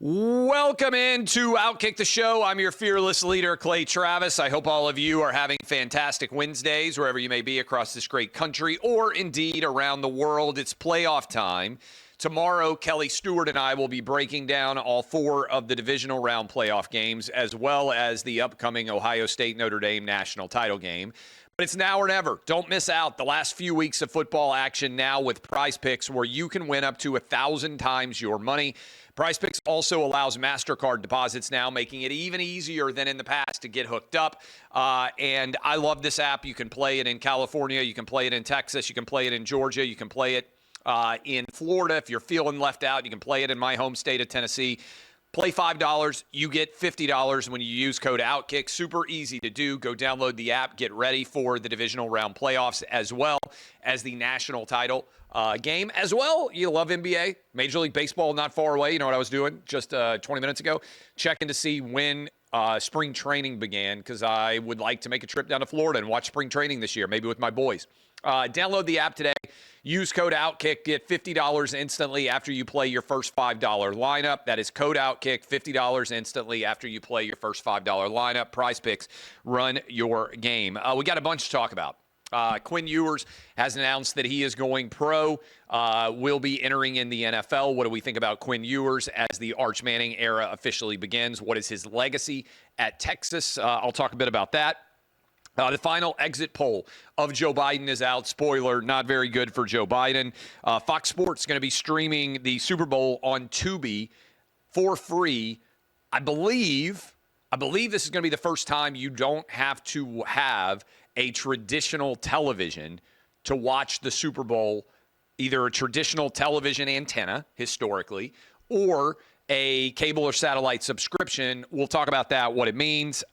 Welcome into OutKick the show. I'm your fearless leader, Clay Travis. I hope all of you are having fantastic Wednesdays wherever you may be across this great country or indeed around the world. It's playoff time. Tomorrow, Kelly Stewart and I will be breaking down all four of the divisional round playoff games as well as the upcoming Ohio State-Notre Dame national title game. But it's now or never. Don't miss out. The last few weeks of football action now with Prize Picks where you can win up to 1,000 times your money. Prize Picks also allows MasterCard deposits now, making it even easier than in the past to get hooked up. And I love this app. You can play it in California. You can play it in Texas. You can play it in Georgia. You can play it in Florida. If you're feeling left out, you can play it in my home state of Tennessee. Play $5, you get $50 when you use code OutKick. Super easy to do. Go download the app. Get ready for the divisional round playoffs as well as the national title game. As well, you love NBA. Major League Baseball not far away. You know what I was doing just 20 minutes ago? Checking to see when spring training began because I would like to make a trip down to Florida and watch spring training this year, maybe with my boys. Download the app today. Use code OutKick. Get $50 instantly after you play your first $5 lineup. That is code OutKick. $50 instantly after you play your first $5 lineup. Prize Picks. Run your game. We got a bunch to talk about. Quinn Ewers has announced that he is going pro, will be entering in the NFL. What do we think about Quinn Ewers as the Arch Manning era officially begins? What is his legacy at Texas? I'll talk a bit about that. The final exit poll of Joe Biden is out. Spoiler, not very good for Joe Biden. Fox Sports is going to be streaming the Super Bowl on Tubi for free. I believe this is going to be the first time you don't have to have a traditional television to watch the Super Bowl, either a traditional television antenna, historically, or a cable or satellite subscription. We'll talk about that, what it means.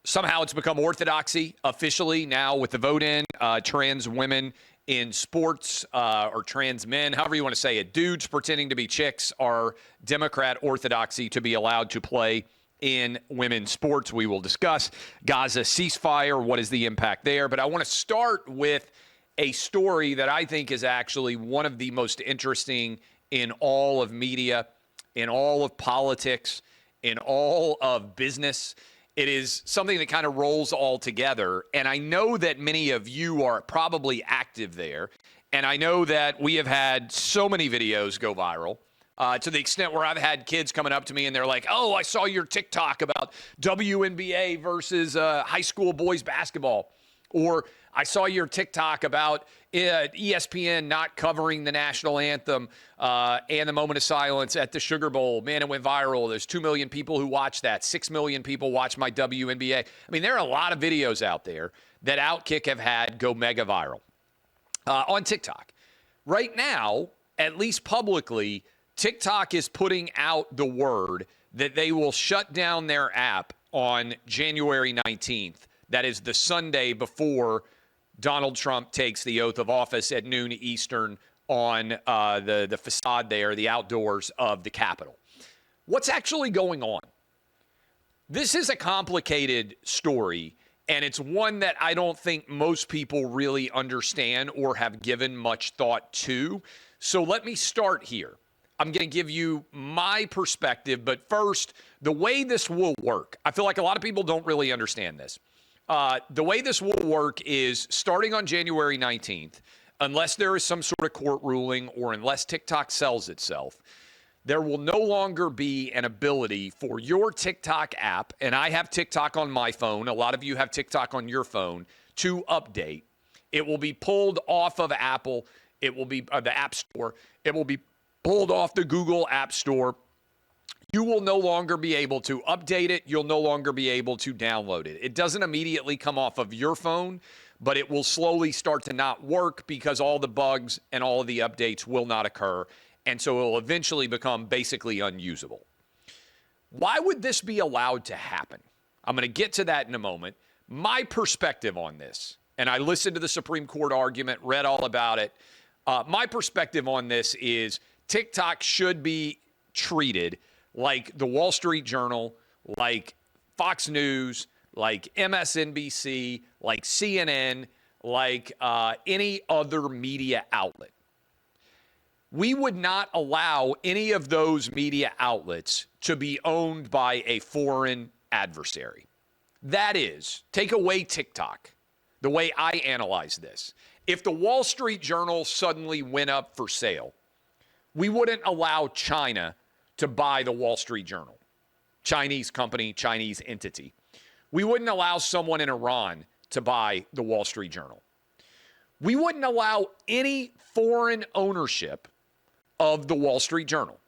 Somehow it's become orthodoxy officially now with the vote in, trans women in sports or trans men, however you want to say it. Dudes pretending to be chicks are Democrat orthodoxy to be allowed to play in women's sports. We will discuss Gaza ceasefire. What is the impact there? But I want to start with a story that I think is actually one of the most interesting in all of media, in all of politics, in all of business. It is something that kind of rolls all together. And I know that many of you are probably active there. And I know that we have had so many videos go viral to the extent where I've had kids coming up to me and they're like, oh, I saw your TikTok about WNBA versus high school boys basketball. Or I saw your TikTok about ESPN not covering the national anthem and the moment of silence at the Sugar Bowl. Man, it went viral. There's 2 million people who watch that. 6 million people watch my WNBA. I mean, there are a lot of videos out there that OutKick have had go mega viral on TikTok. Right now, at least publicly, TikTok is putting out the word that they will shut down their app on January 19th. That is the Sunday before Donald Trump takes the oath of office at noon Eastern on the facade there, the outdoors of the Capitol. What's actually going on? This is a complicated story, and it's one that I don't think most people really understand or have given much thought to. So let me start here. I'm going to give you my perspective, but first, the way this will work. I feel like a lot of people don't really understand this. The way this will work is starting on January 19th, unless there is some sort of court ruling or unless TikTok sells itself, there will no longer be an ability for your TikTok app, and I have TikTok on my phone, a lot of you have TikTok on your phone, to update. It will be pulled off of Apple. It will be the App Store. It will be pulled off the Google App Store. You will no longer be able to update it. You'll no longer be able to download it. It doesn't immediately come off of your phone, but it will slowly start to not work because all the bugs and all of the updates will not occur. And so it will eventually become basically unusable. Why would this be allowed to happen? I'm going to get to that in a moment. My perspective on this, and I listened to the Supreme Court argument, read all about it. My perspective on this is TikTok should be treated like the Wall Street Journal, like Fox News, like MSNBC, like CNN, like any other media outlet. we would not allow any of those media outlets to be owned by a foreign adversary. That is, take away TikTok, the way I analyze this. If the Wall Street Journal suddenly went up for sale, we wouldn't allow China to buy the Wall Street Journal. Chinese company, Chinese entity. We wouldn't allow someone in Iran to buy the Wall Street Journal. We wouldn't allow any foreign ownership of the Wall Street Journal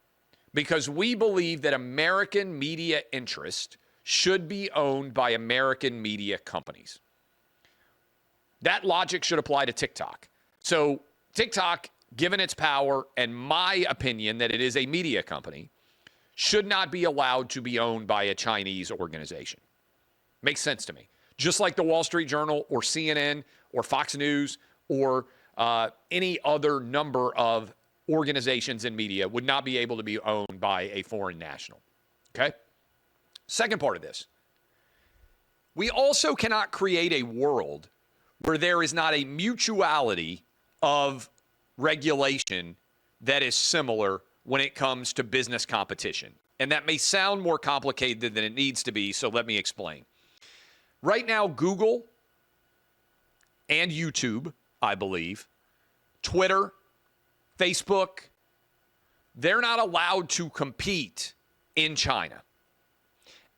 because we believe that American media interest should be owned by American media companies. That logic should apply to TikTok. So TikTok, given its power and my opinion that it is a media company, should not be allowed to be owned by a Chinese organization. Makes sense to me. Just like the Wall Street Journal or CNN or Fox News or any other number of organizations in media would not be able to be owned by a foreign national. Okay? Second part of this. We also cannot create a world where there is not a mutuality of regulation that is similar when it comes to business competition. And that may sound more complicated than it needs to be, so let me explain. Right now, Google and YouTube, I believe, Twitter, Facebook, they're not allowed to compete in China.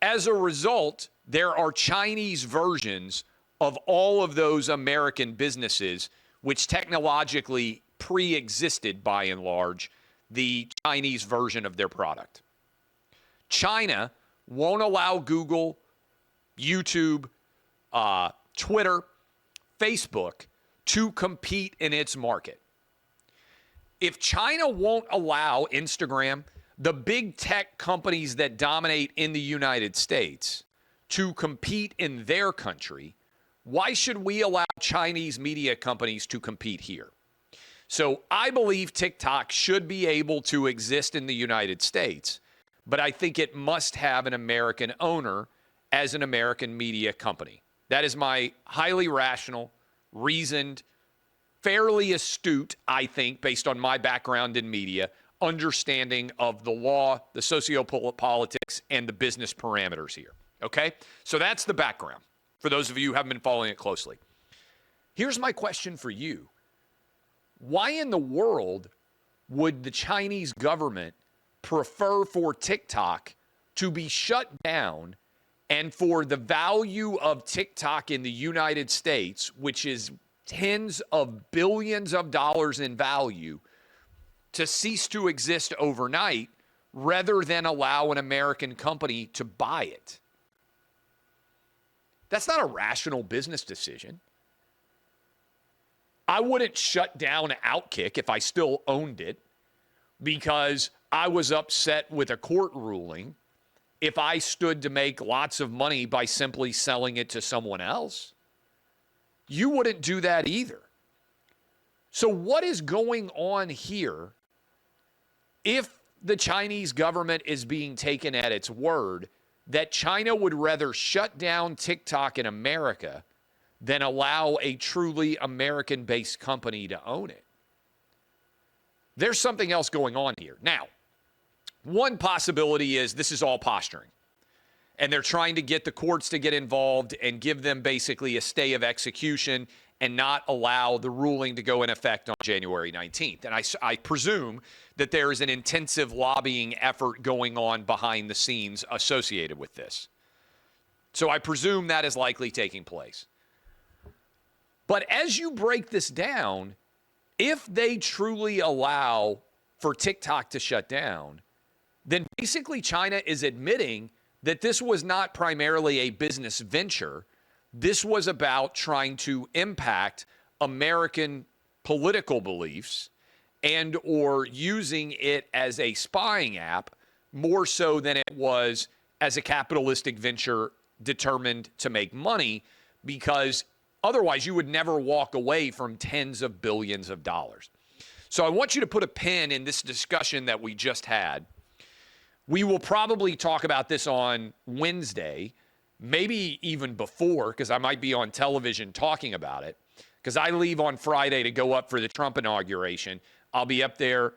As a result, there are Chinese versions of all of those American businesses, which technologically pre-existed, by and large, the Chinese version of their product. China won't allow Google, YouTube, Twitter, Facebook to compete in its market. If China won't allow Instagram, the big tech companies that dominate in the United States, to compete in their country, why should we allow Chinese media companies to compete here? So I believe TikTok should be able to exist in the United States, but I think it must have an American owner as an American media company. That is my highly rational, reasoned, fairly astute, I think, based on my background in media, understanding of the law, the sociopolitics, and the business parameters here. Okay? So that's the background for those of you who haven't been following it closely. Here's my question for you. Why in the world would the Chinese government prefer for TikTok to be shut down and for the value of TikTok in the United States, which is tens of billions of dollars in value, to cease to exist overnight rather than allow an American company to buy it? That's not a rational business decision. I wouldn't shut down OutKick if I still owned it because I was upset with a court ruling if I stood to make lots of money by simply selling it to someone else. You wouldn't do that either. So what is going on here if the Chinese government is being taken at its word that China would rather shut down TikTok in America than allow a truly American-based company to own it? There's something else going on here. Now, one possibility is this is all posturing, and they're trying to get the courts to get involved and give them basically a stay of execution and not allow the ruling to go in effect on January 19th. And I presume that there is an intensive lobbying effort going on behind the scenes associated with this. So I presume that is likely taking place. But as you break this down, if they truly allow for TikTok to shut down, then basically China is admitting that this was not primarily a business venture. This was about trying to impact American political beliefs and or using it as a spying app more so than it was as a capitalistic venture determined to make money, because otherwise you would never walk away from tens of billions of dollars. So I want you to put a pin in this discussion that we just had. We will probably talk about this on Wednesday, maybe even before, because I might be on television talking about it, because I leave on Friday to go up for the Trump inauguration. I'll be up there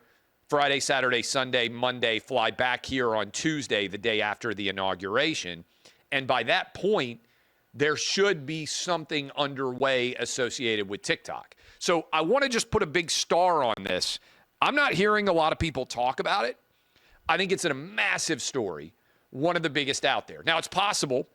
Friday, Saturday, Sunday, Monday, fly back here on Tuesday, the day after the inauguration. And by that point, there should be something underway associated with TikTok. So I want to just put a big star on this. I'm not hearing a lot of people talk about it. I think it's a massive story, one of the biggest out there. Now, it's possible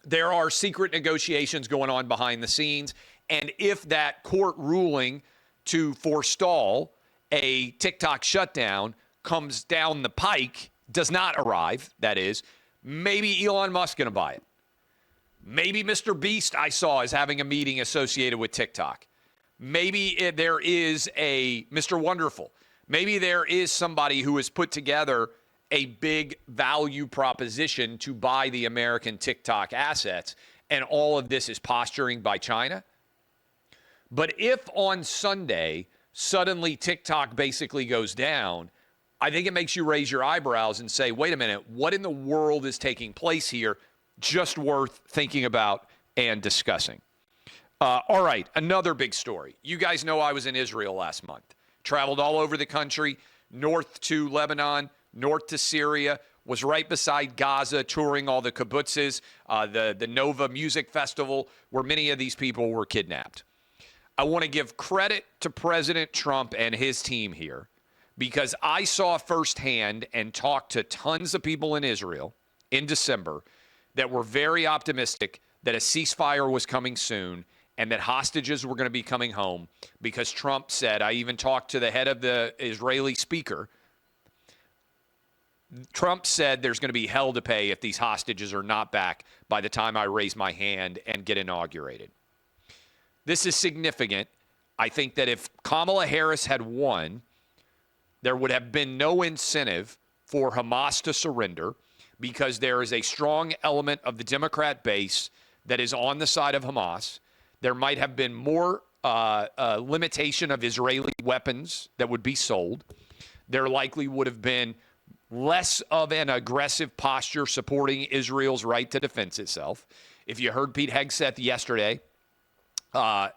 there are secret negotiations going on behind the scenes, and if that court ruling to forestall a TikTok shutdown comes down the pike, does not arrive, that is, maybe Elon Musk going to buy it. Maybe Mr. Beast I saw is having a meeting associated with TikTok. Maybe there is a Mr. Wonderful. Maybe there is somebody who has put together a big value proposition to buy the American TikTok assets, and all of this is posturing by China. But if on Sunday, suddenly TikTok basically goes down, I think it makes you raise your eyebrows and say, wait a minute, what in the world is taking place here? Just worth thinking about and discussing. All right, another big story. You guys know I was in Israel last month. Traveled all over the country, north to Lebanon, north to Syria, was right beside Gaza, touring all the kibbutzes, the Nova Music Festival, where many of these people were kidnapped. I want to give credit to President Trump and his team here, because I saw firsthand and talked to tons of people in Israel in December that were very optimistic that a ceasefire was coming soon and that hostages were going to be coming home, because Trump said, I even talked to the head of the Israeli speaker, Trump said there's going to be hell to pay if these hostages are not back by the time I raise my hand and get inaugurated. This is significant. I think that if Kamala Harris had won, there would have been no incentive for Hamas to surrender, because there is a strong element of the Democrat base that is on the side of Hamas. There might have been more limitation of Israeli weapons that would be sold. There likely would have been less of an aggressive posture supporting Israel's right to defend itself. If you heard Pete Hegseth yesterday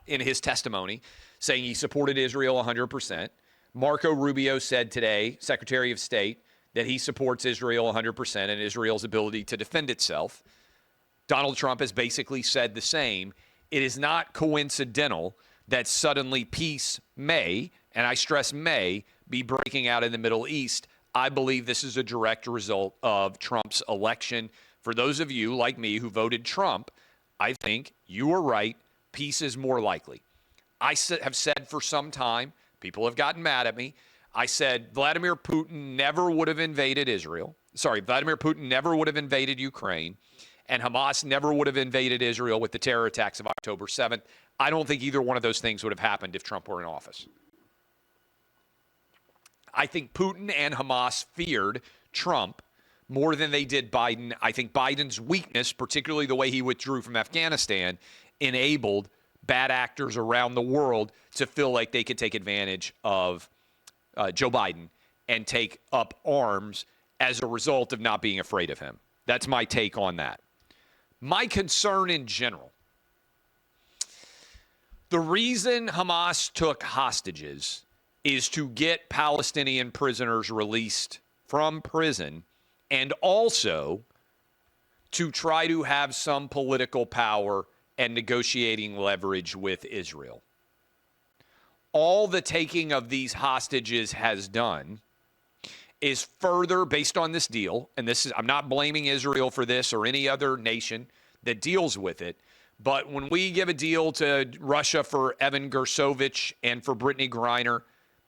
in his testimony saying he supported Israel 100%, Marco Rubio said today, Secretary of State, that he supports Israel 100% and Israel's ability to defend itself. Donald Trump has basically said the same. It is not coincidental that suddenly peace may, and I stress may, be breaking out in the Middle East. I believe this is a direct result of Trump's election. For those of you like me who voted Trump, I think you are right. Peace is more likely. I have said for some time, people have gotten mad at me, I said Vladimir Putin never would have invaded Israel. Vladimir Putin never would have invaded Ukraine, and Hamas never would have invaded Israel with the terror attacks of October 7th. I don't think either one of those things would have happened if Trump were in office. I think Putin and Hamas feared Trump more than they did Biden. I think Biden's weakness, particularly the way he withdrew from Afghanistan, enabled bad actors around the world to feel like they could take advantage of Joe Biden and take up arms as a result of not being afraid of him. That's my take on that. My concern in general, the reason Hamas took hostages is to get Palestinian prisoners released from prison, and also to try to have some political power and negotiating leverage with Israel. All the taking of these hostages has done is further, based on this deal, and this is, I'm not blaming Israel for this or any other nation that deals with it, but when we give a deal to Russia for Evan Gersovich and for Brittany Griner,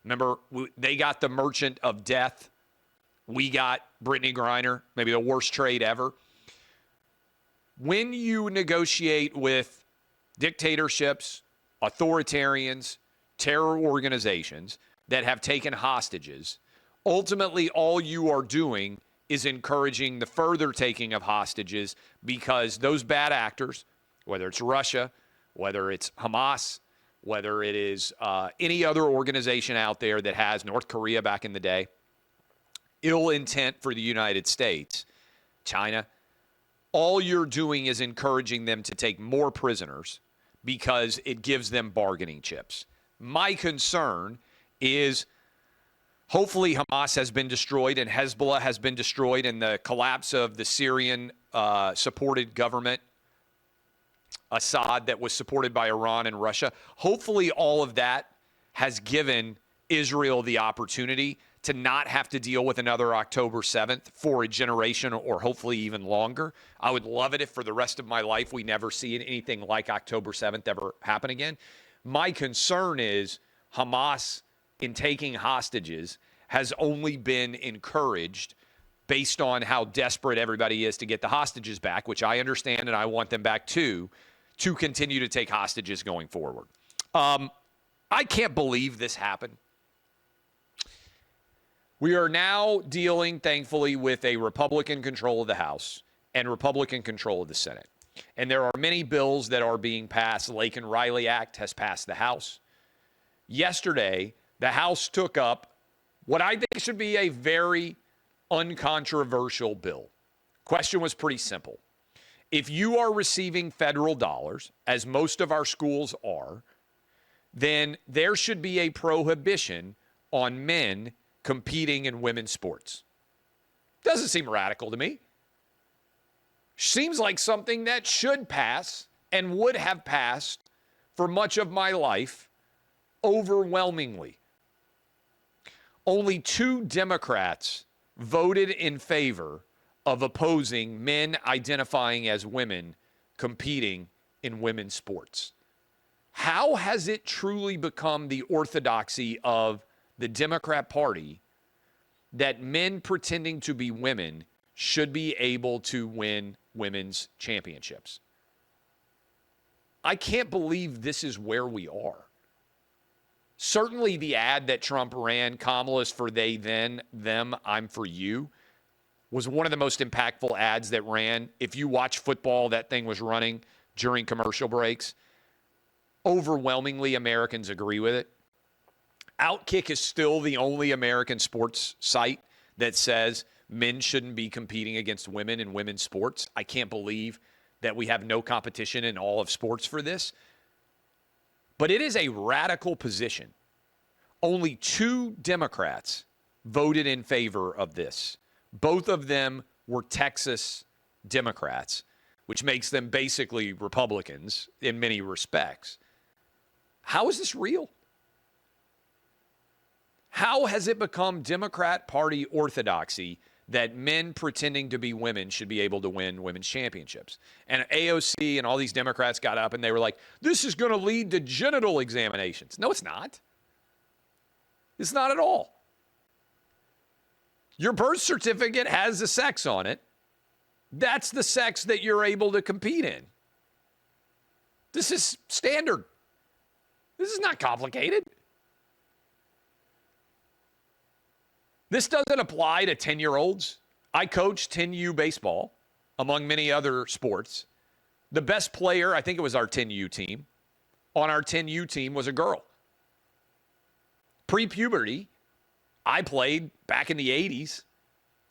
remember, they got the merchant of death. We got Brittany Griner, maybe the worst trade ever. When you negotiate with dictatorships, authoritarians, terror organizations that have taken hostages, ultimately all you are doing is encouraging the further taking of hostages, because those bad actors, whether it's Russia, whether it's Hamas, whether it is any other organization out there that has, North Korea back in the day, ill intent for the United States, China, all you're doing is encouraging them to take more prisoners because it gives them bargaining chips. My concern is Hopefully Hamas has been destroyed and Hezbollah has been destroyed and the collapse of the Syrian supported government, Assad, that was supported by Iran and Russia. Hopefully all of that has given Israel the opportunity to not have to deal with another October 7th for a generation or hopefully even longer. I would love it if for the rest of my life we never see anything like October 7th ever happen again. My concern is Hamas, in taking hostages, has only been encouraged based on how desperate everybody is to get the hostages back, which I understand and I want them back too, to continue to take hostages going forward. I can't believe this happened. We are now dealing, thankfully, with a Republican control of the House and Republican control of the Senate. And there are many bills that are being passed. The Lake and Riley Act has passed the House. Yesterday, the House took up what I think should be a very uncontroversial bill. Question was pretty simple. If you are receiving federal dollars, as most of our schools are, then there should be a prohibition on men competing in women's sports. Doesn't seem radical to me. Seems like something that should pass and would have passed for much of my life overwhelmingly. Only 2 Democrats voted in favor of opposing men identifying as women competing in women's sports. How has it truly become the orthodoxy of the Democrat Party that men pretending to be women should be able to win women's championships? I can't believe this is where we are. Certainly the ad that Trump ran, Kamala's for they, then, them, I'm for you, was one of the most impactful ads that ran. If you watch football, that thing was running during commercial breaks. Overwhelmingly, Americans agree with it. OutKick is still the only American sports site that says men shouldn't be competing against women in women's sports. I can't believe that we have no competition in all of sports for this. But it is a radical position. Only 2 Democrats voted in favor of this. Both of them were Texas Democrats, which makes them basically Republicans in many respects. How is this real? How has it become Democrat Party orthodoxy that men pretending to be women should be able to win women's championships? And AOC and all these Democrats got up and they were like, this is going to lead to genital examinations. No, it's not. It's not at all. Your birth certificate has the sex on it. That's the sex that you're able to compete in. This is standard. This is not complicated. This doesn't apply to 10-year-olds. I coach 10U baseball, among many other sports. The best player, I think it was our 10U team, on our 10U team was a girl. Pre-puberty, I played back in the 80s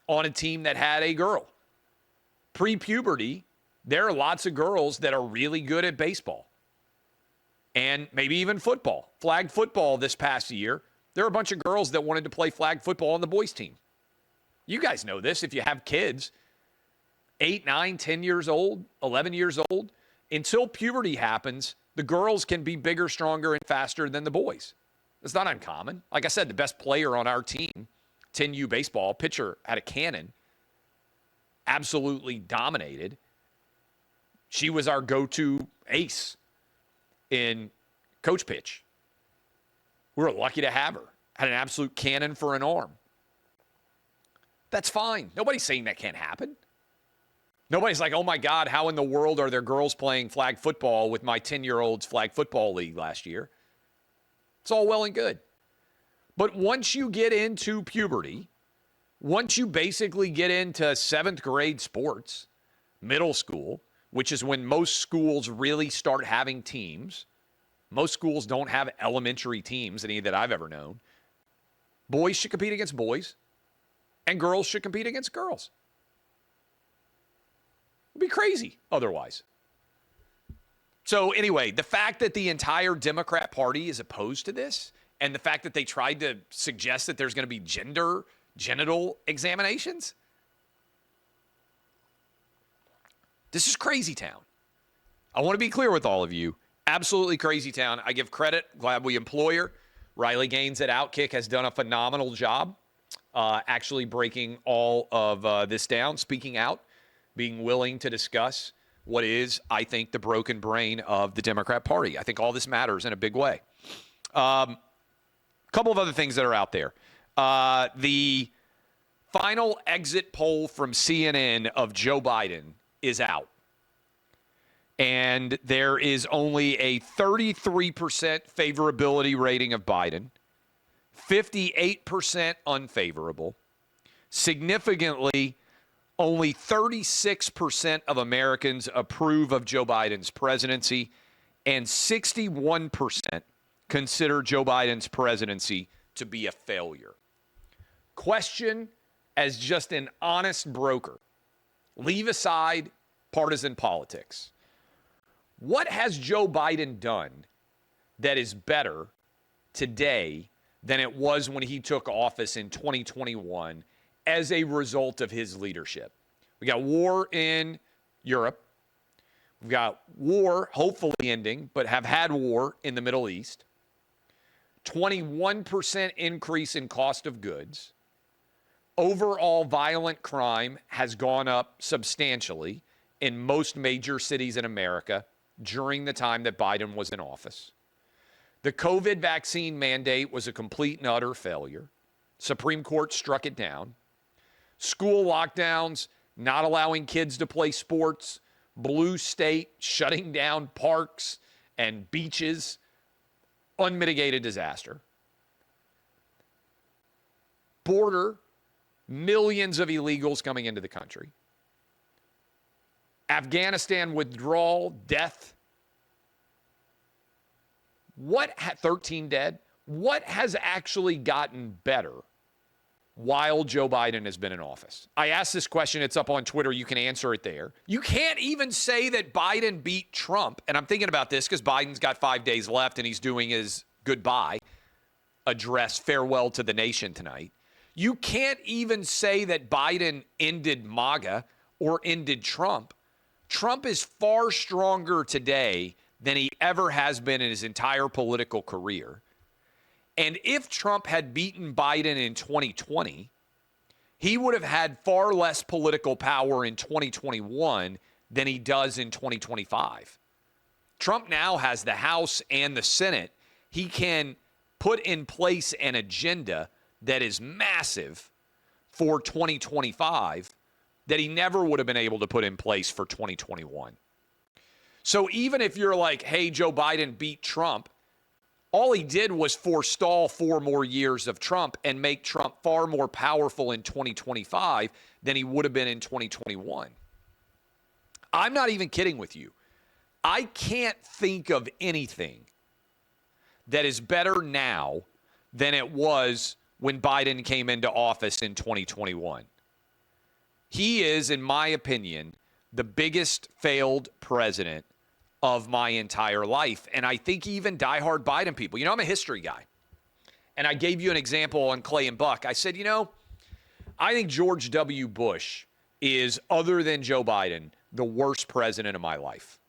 on a team that had a girl. Pre-puberty, there are lots of girls that are really good at baseball and maybe even football. Flag football this past year, there are a bunch of girls that wanted to play flag football on the boys' team. You guys know this if you have kids. 8, 9, 10 years old, 11 years old. Until puberty happens, the girls can be bigger, stronger, and faster than the boys. It's not uncommon. Like I said, the best player on our team, 10U baseball, pitcher had a cannon, absolutely dominated. She was our go-to ace in coach pitch. We were lucky to have her. Had an absolute cannon for an arm. That's fine. Nobody's saying that can't happen. Nobody's like, oh my God, how in the world are there girls playing flag football with my 10-year-old's flag football league last year? It's all well and good. But once you get into puberty, once you basically get into 7th grade sports, middle school, which is when most schools really start having teams. Most schools don't have elementary teams, any that I've ever known. Boys should compete against boys, and girls should compete against girls. It would be crazy otherwise. So anyway, the fact that the entire Democrat Party is opposed to this and the fact that they tried to suggest that there's going to be genital examinations. This is crazy town. I want to be clear with all of you. Absolutely crazy town. I give credit. Glad we employ her. Riley Gaines at OutKick has done a phenomenal job actually breaking all of this down, speaking out, being willing to discuss what is, I think, the broken brain of the Democrat Party. I think all this matters in a big way. Couple of other things that are out there. The final exit poll from CNN of Joe Biden is out. And there is only a 33% favorability rating of Biden, 58% unfavorable. Significantly, only 36% of Americans approve of Joe Biden's presidency, and 61% consider Joe Biden's presidency to be a failure. Question as just an honest broker. Leave aside partisan politics. What has Joe Biden done that is better today than it was when he took office in 2021 as a result of his leadership? We got war in Europe. We've got war hopefully ending, but have had war in the Middle East. 21% increase in cost of goods. Overall violent crime has gone up substantially in most major cities in America during the time that Biden was in office. The COVID vaccine mandate was a complete and utter failure. Supreme Court struck it down. School lockdowns, not allowing kids to play sports, blue state shutting down parks and beaches, unmitigated disaster. Border, millions of illegals coming into the country. Afghanistan withdrawal, death. 13 dead. What has actually gotten better while Joe Biden has been in office? I asked this question. It's up on Twitter. You can answer it there. You can't even say that Biden beat Trump. And I'm thinking about this because Biden's got 5 days left and he's doing his goodbye address, farewell to the nation tonight. You can't even say that Biden ended MAGA or ended Trump. Trump is far stronger today than he ever has been in his entire political career. And if Trump had beaten Biden in 2020, he would have had far less political power in 2021 than he does in 2025. Trump now has the House and the Senate. He can put in place an agenda that is massive for 2025 that he never would have been able to put in place for 2021. So even if you're like, hey, Joe Biden beat Trump, all he did was forestall 4 more years of Trump and make Trump far more powerful in 2025 than he would have been in 2021. I'm not even kidding with you. I can't think of anything that is better now than it was when Biden came into office in 2021. He is, in my opinion, the biggest failed president of my entire life. And I think even diehard Biden people, I'm a history guy. And I gave you an example on Clay and Buck. I said, I think George W. Bush is, other than Joe Biden, the worst president of my life.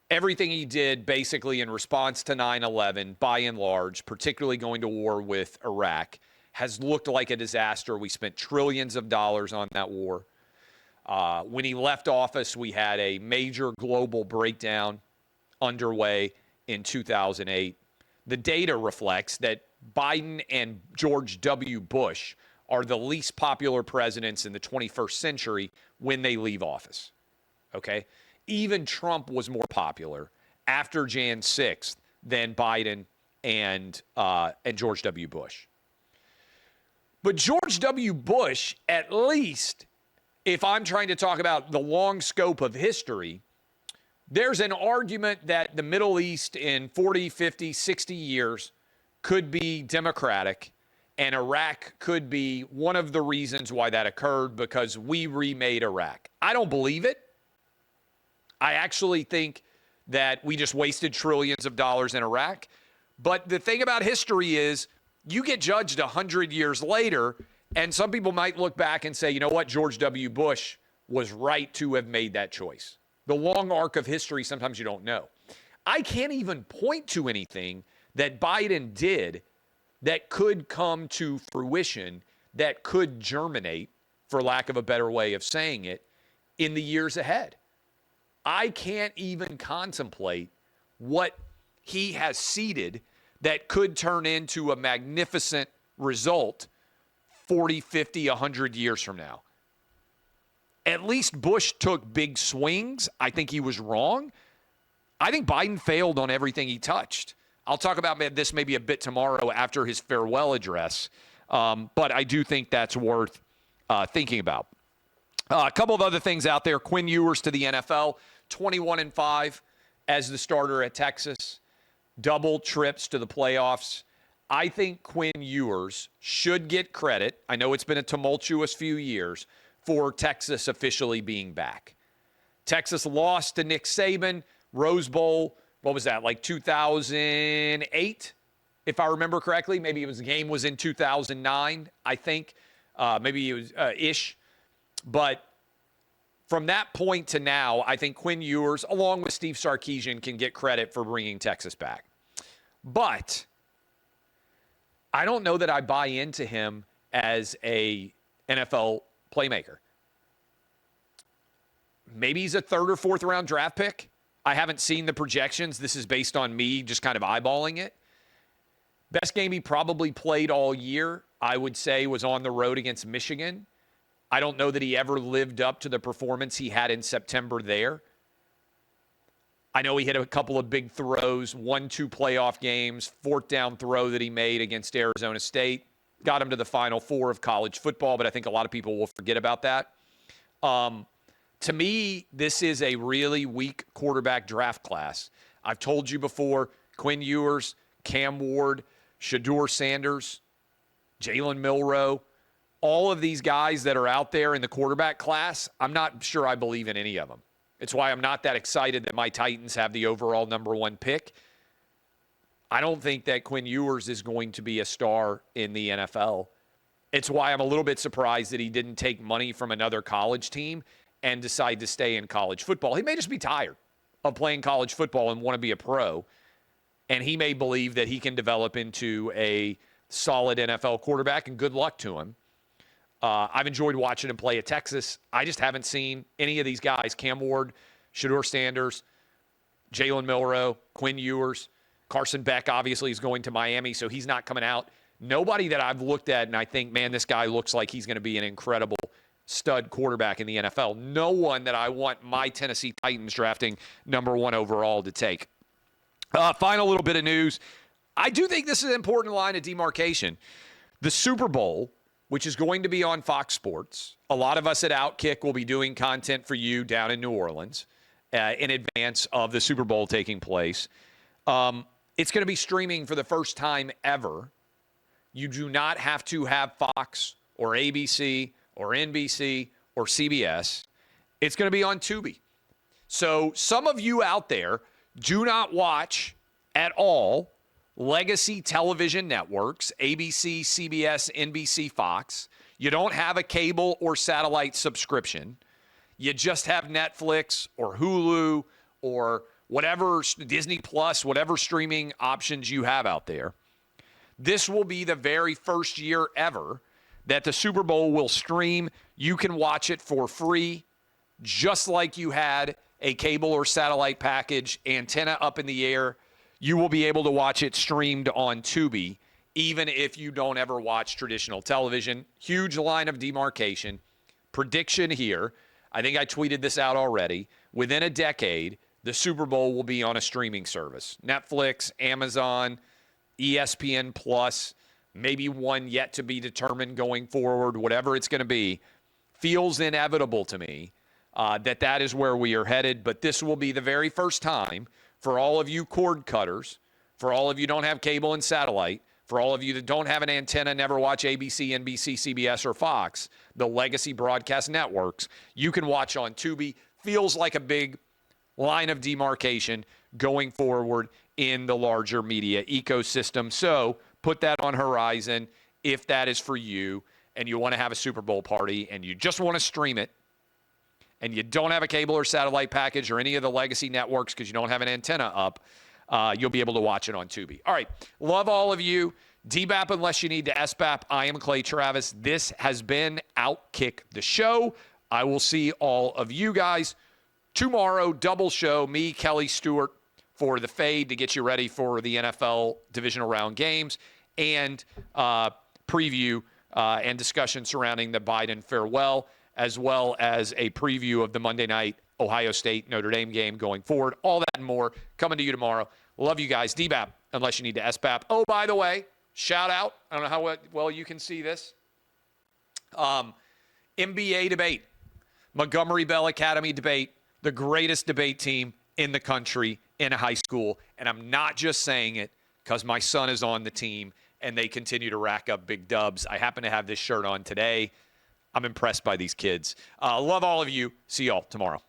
Everything he did basically in response to 9/11, by and large, particularly going to war with Iraq, has looked like a disaster. We spent trillions of dollars on that war. When he left office, we had a major global breakdown underway in 2008. The data reflects that Biden and George W. Bush are the least popular presidents in the 21st century when they leave office. Okay? Even Trump was more popular after Jan 6th than Biden and George W. Bush. But George W. Bush, at least, if I'm trying to talk about the long scope of history, there's an argument that the Middle East in 40, 50, 60 years could be democratic, and Iraq could be one of the reasons why that occurred, because we remade Iraq. I don't believe it. I actually think that we just wasted trillions of dollars in Iraq. But the thing about history is you get judged 100 years later, and some people might look back and say, you know what, George W. Bush was right to have made that choice. The long arc of history, sometimes you don't know. I can't even point to anything that Biden did that could come to fruition, that could germinate, for lack of a better way of saying it, in the years ahead. I can't even contemplate what he has seeded that could turn into a magnificent result 40, 50, 100 years from now. At least Bush took big swings. I think he was wrong. I think Biden failed on everything he touched. I'll talk about this maybe a bit tomorrow after his farewell address, but I do think that's worth thinking about. A couple of other things out there. Quinn Ewers to the NFL, 21-5 as the starter at Texas, double trips to the playoffs. I think Quinn Ewers should get credit. I know it's been a tumultuous few years for Texas officially being back. Texas lost to Nick Saban, Rose Bowl. What was that, like 2008, if I remember correctly? Maybe the game was in 2009, I think. Maybe it was ish. But from that point to now, I think Quinn Ewers, along with Steve Sarkisian, can get credit for bringing Texas back. But I don't know that I buy into him as a NFL playmaker. Maybe he's a third or fourth round draft pick. I haven't seen the projections. This is based on me just kind of eyeballing it. Best game he probably played all year, I would say, was on the road against Michigan. I don't know that he ever lived up to the performance he had in September there. I know he hit a couple of big throws, 1-2 playoff games, fourth down throw that he made against Arizona State. Got him to the Final Four of college football, but I think a lot of people will forget about that. To me, this is a really weak quarterback draft class. I've told you before, Quinn Ewers, Cam Ward, Shedeur Sanders, Jalen Milroe, all of these guys that are out there in the quarterback class, I'm not sure I believe in any of them. It's why I'm not that excited that my Titans have the overall number one pick. I don't think that Quinn Ewers is going to be a star in the NFL. It's why I'm a little bit surprised that he didn't take money from another college team and decide to stay in college football. He may just be tired of playing college football and want to be a pro, and he may believe that he can develop into a solid NFL quarterback, and good luck to him. I've enjoyed watching him play at Texas. I just haven't seen any of these guys, Cam Ward, Shedeur Sanders, Jalen Milroe, Quinn Ewers. Carson Beck obviously is going to Miami, so he's not coming out. Nobody that I've looked at and I think, man, this guy looks like he's going to be an incredible stud quarterback in the NFL. No one that I want my Tennessee Titans drafting number one overall to take. Final little bit of news. I do think this is an important line of demarcation. The Super Bowl, which is going to be on Fox Sports. A lot of us at OutKick will be doing content for you down in New Orleans in advance of the Super Bowl taking place. It's going to be streaming for the first time ever. You do not have to have Fox or ABC or NBC or CBS. It's going to be on Tubi. So some of you out there do not watch at all legacy television networks, ABC, CBS, NBC, Fox. You don't have a cable or satellite subscription. You just have Netflix or Hulu or whatever, Disney Plus, whatever streaming options you have out there. This will be the very first year ever that the Super Bowl will stream. You can watch it for free, just like you had a cable or satellite package, antenna up in the air. You will be able to watch it streamed on Tubi, even if you don't ever watch traditional television. Huge line of demarcation. Prediction here, I think I tweeted this out already. Within a decade, the Super Bowl will be on a streaming service. Netflix, Amazon, ESPN Plus, maybe one yet to be determined going forward, whatever it's going to be. Feels inevitable to me that is where we are headed. But this will be the very first time for all of you cord cutters, for all of you who don't have cable and satellite, for all of you that don't have an antenna, never watch ABC, NBC, CBS, or Fox, the legacy broadcast networks, you can watch on Tubi. Feels like a big line of demarcation going forward in the larger media ecosystem. So put that on horizon if that is for you and you want to have a Super Bowl party and you just want to stream it and you don't have a cable or satellite package or any of the legacy networks because you don't have an antenna up, you'll be able to watch it on Tubi. All right. Love all of you. DBAP unless you need to SBAP. I am Clay Travis. This has been OutKick the show. I will see all of you guys tomorrow. Double show. Me, Kelly Stewart for the fade to get you ready for the NFL divisional round games and preview and discussion surrounding the Biden farewell, as well as a preview of the Monday night Ohio State Notre Dame game going forward. All that and more coming to you tomorrow. Love you guys. DBAP unless you need to SBAP. Oh, by the way, shout out. I don't know how well you can see this. NBA debate. Montgomery Bell Academy debate. The greatest debate team in the country in a high school. And I'm not just saying it because my son is on the team and they continue to rack up big dubs. I happen to have this shirt on today. I'm impressed by these kids. Love all of you. See y'all tomorrow.